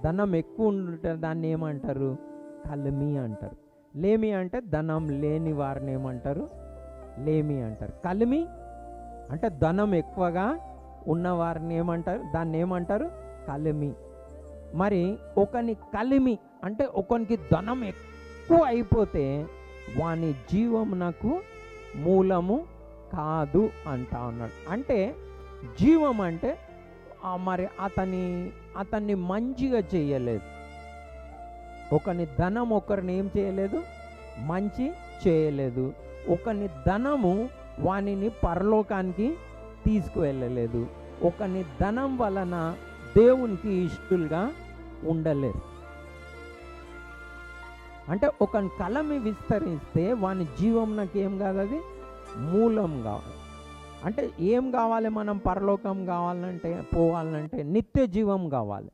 ధనం ఎక్కువ ఉంటే దాన్ని ఏమంటారు? కలిమి అంటారు. లేమి అంటే ధనం లేని వారిని ఏమంటారు? లేమి అంటారు. కలిమి అంటే ధనం ఎక్కువగా ఉన్నవారిని ఏమంటారు? దాన్ని ఏమంటారు? కలిమి. మరి ఒకని కలిమి అంటే ఒకనికి ధనం ఎక్కువ అయిపోతే వాని జీవమునకు మూలము కాదు అంటా ఉన్నాడు. అంటే జీవం అంటే మరి అతన్ని మంచిగా చేయలేదు. ఒకని ధనం ఒకరిని ఏం చేయలేదు? మంచి చేయలేదు. ఒకని ధనము వానిని పరలోకానికి తీసుకువెళ్ళలేదు. ఒకని ధనం వలన దేవునికి ఇష్టలుగా ఉండలేరు. అంటే ఒకని కలమి విస్తరిస్తే వాని జీవం నాకు ఏం కాదు, అది మూలం కావాలి. అంటే ఏం కావాలి? మనం పరలోకం కావాలంటే, పోవాలంటే నిత్య జీవం కావాలి.